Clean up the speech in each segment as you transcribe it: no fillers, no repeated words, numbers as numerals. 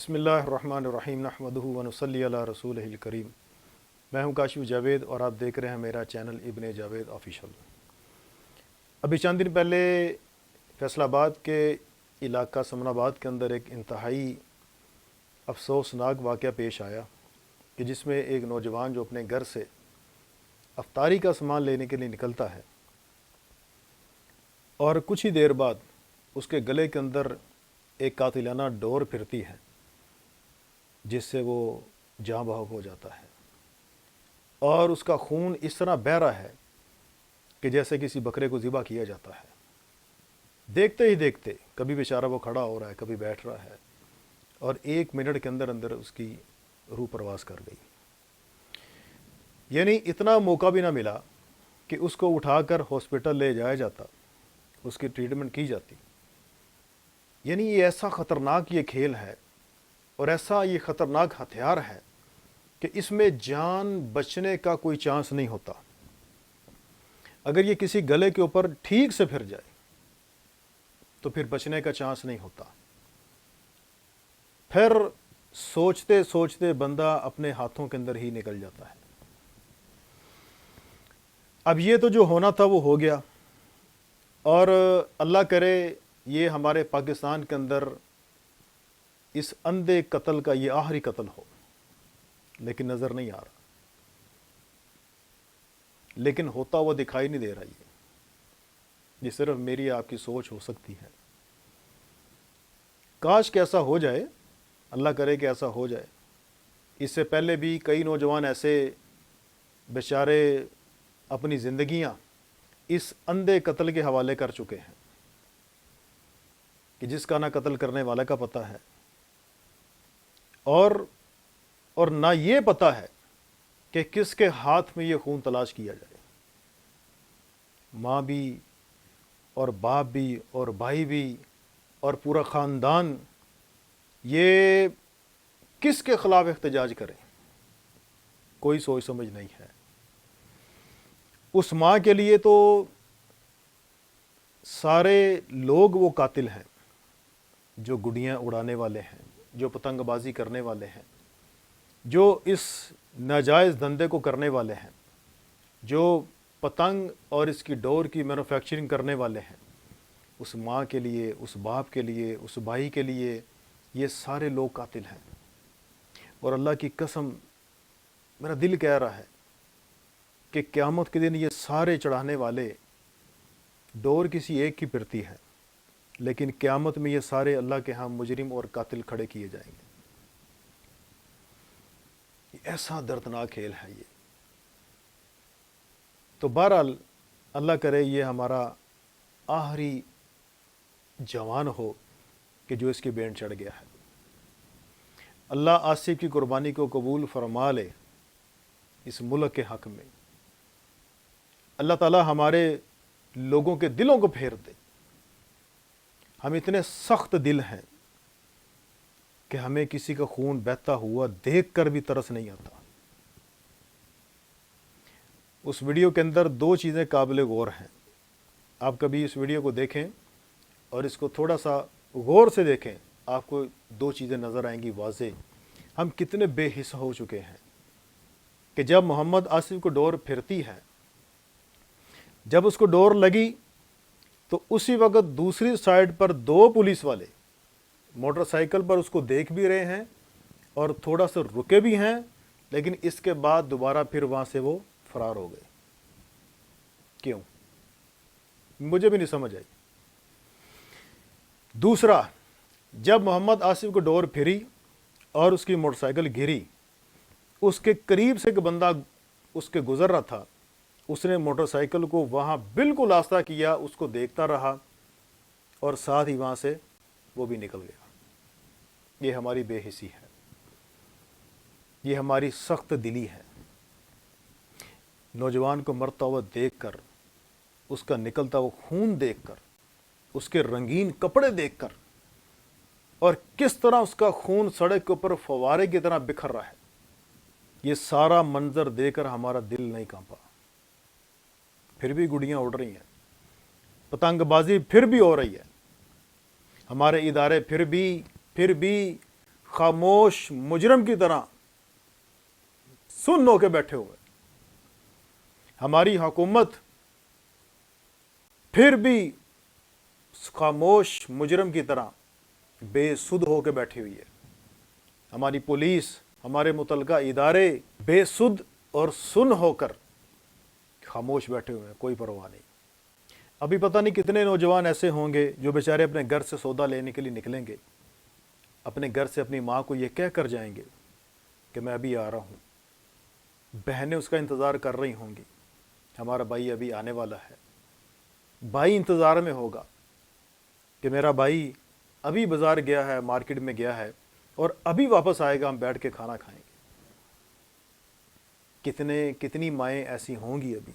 बिस्मिल्लाहिर्रहमानिर्रहीम नहमदुहु व नुसल्ली अला रसूलिहिल करीम। मैं हूं काशिफ जावेद और आप देख रहे हैं मेरा चैनल इब्ने जावेद ऑफिशियल। अभी चंद दिन पहले फैसलाबाद के इलाका समनाबाद के अंदर एक इंतहाई अफसोसनाक वाक़या पेश आया कि जिसमें एक नौजवान जो अपने घर से अफ्तारी का सामान लेने के लिए निकलता है और कुछ ही देर बाद उसके गले के अंदर एक कातिलाना डोर फिरती है जिससे वो जाँ बहक हो जाता है और उसका खून इस तरह बह रहा है कि जैसे किसी बकरे को ज़िबा किया जाता है। देखते ही देखते कभी बेचारा वो खड़ा हो रहा है, कभी बैठ रहा है और 1 मिनट के अंदर अंदर उसकी रूह परवास कर गई। यानी इतना मौका भी ना मिला कि उसको उठाकर हॉस्पिटल ले जाया जाता, उसकी ट्रीटमेंट की जाती। यानी ये ऐसा ख़तरनाक ये खेल है और ऐसा ये ख़तरनाक हथियार है कि इसमें जान बचने का कोई चांस नहीं होता। अगर ये किसी गले के ऊपर ठीक से फिर जाए तो फिर बचने का चांस नहीं होता। फिर सोचते सोचते बंदा अपने हाथों के अंदर ही निकल जाता है। अब ये तो जो होना था वो हो गया और अल्लाह करे ये हमारे पाकिस्तान के अंदर इस अंधे कत्ल का ये आखिरी कत्ल हो, लेकिन नज़र नहीं आ रहा, लेकिन होता हुआ दिखाई नहीं दे रहा। ये सिर्फ मेरी आपकी सोच हो सकती है। काश कि ऐसा हो जाए, अल्लाह करे कि ऐसा हो जाए। इससे पहले भी कई नौजवान ऐसे बेचारे अपनी ज़िंदगियां इस अंधे कत्ल के हवाले कर चुके हैं कि जिसका ना कत्ल करने वाले का पता है और ना ये पता है कि किसके हाथ में ये खून तलाश किया जाए। माँ भी और बाप भी और भाई भी और पूरा ख़ानदान ये किसके ख़िलाफ़ एहतजाज करें, कोई सोच समझ नहीं है। उस माँ के लिए तो सारे लोग वो कातिल हैं, जो गुड़ियाँ उड़ाने वाले हैं, जो पतंगबाजी करने वाले हैं, जो इस नाजायज़ धंधे को करने वाले हैं, जो पतंग और इसकी डोर की मैन्युफैक्चरिंग करने वाले हैं। उस माँ के लिए, उस बाप के लिए, उस भाई के लिए ये सारे लोग कातिल हैं। और अल्लाह की कसम मेरा दिल कह रहा है कि क़यामत के दिन ये सारे चढ़ाने वाले, डोर किसी एक की फिरती है, लेकिन क़यामत में ये सारे अल्लाह के यहाँ मुजरिम और कातिल खड़े किए जाएंगे। ऐसा दर्दनाक खेल है ये। तो बहरहाल अल्लाह करे ये हमारा आखिरी जवान हो कि जो इसकी बैंड चढ़ गया है। अल्लाह आसिफ की कुर्बानी को कबूल फरमा ले इस मुल्क के हक़ में। अल्लाह ताला हमारे लोगों के दिलों को फेर दे। हम इतने सख्त दिल हैं कि हमें किसी का खून बहता हुआ देख कर भी तरस नहीं आता। उस वीडियो के अंदर 2 चीज़ें काबिल गौर हैं। आप कभी इस वीडियो को देखें और इसको थोड़ा सा गौर से देखें, आपको 2 चीज़ें नज़र आएंगी वाज़े। हम कितने बेहिस हो चुके हैं कि जब मोहम्मद आसिफ को डोर फिरती है, जब उसको डोर लगी तो उसी वक्त दूसरी साइड पर 2 पुलिस वाले मोटरसाइकिल पर उसको देख भी रहे हैं और थोड़ा सा रुके भी हैं, लेकिन इसके बाद दोबारा फिर वहाँ से वो फरार हो गए। क्यों, मुझे भी नहीं समझ आई। दूसरा, जब मोहम्मद आसिफ को डोर फिरी और उसकी मोटरसाइकिल गिरी, उसके करीब से एक बंदा उसके गुजर रहा था, उसने मोटरसाइकिल को वहाँ बिल्कुल आस्ता किया, उसको देखता रहा और साथ ही वहाँ से वो भी निकल गया। ये हमारी बेहिसी है, ये हमारी सख्त दिली है। नौजवान को मरता हुआ देखकर, उसका निकलता हुआ खून देखकर, उसके रंगीन कपड़े देखकर और किस तरह उसका खून सड़क के ऊपर फवारे की तरह बिखर रहा है, ये सारा मंजर देखकर हमारा दिल नहीं कांपा। फिर भी गुड़ियाँ उड़ रही हैं, पतंगबाजी फिर भी हो रही है, हमारे इदारे फिर भी خاموش مجرم کی طرح سن ہو کے بیٹھے ہوئے. ہماری حکومت پھر بھی خاموش مجرم کی طرح بے سدھ ہو کے بیٹھی ہوئی ہے. ہماری پولیس، ہمارے متعلقہ ادارے بے سدھ اور سن ہو کر خاموش بیٹھے ہوئے ہیں، کوئی پرواہ نہیں. ابھی پتہ نہیں کتنے نوجوان ایسے ہوں گے جو بیچارے اپنے گھر سے سودا لینے کے لیے نکلیں گے، اپنے گھر سے اپنی ماں کو یہ کہہ کر جائیں گے کہ میں ابھی آ رہا ہوں. بہنیں اس کا انتظار کر رہی ہوں گی، ہمارا بھائی ابھی آنے والا ہے. بھائی انتظار میں ہوگا کہ میرا بھائی ابھی بازار گیا ہے، مارکیٹ میں گیا ہے اور ابھی واپس آئے گا، ہم بیٹھ کے کھانا کھائیں گے. کتنی مائیں ایسی ہوں گی ابھی.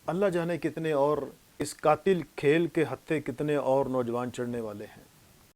اللہ جانے کتنے اور اس قاتل کھیل کے ہتھے کتنے اور نوجوان چڑھنے والے ہیں.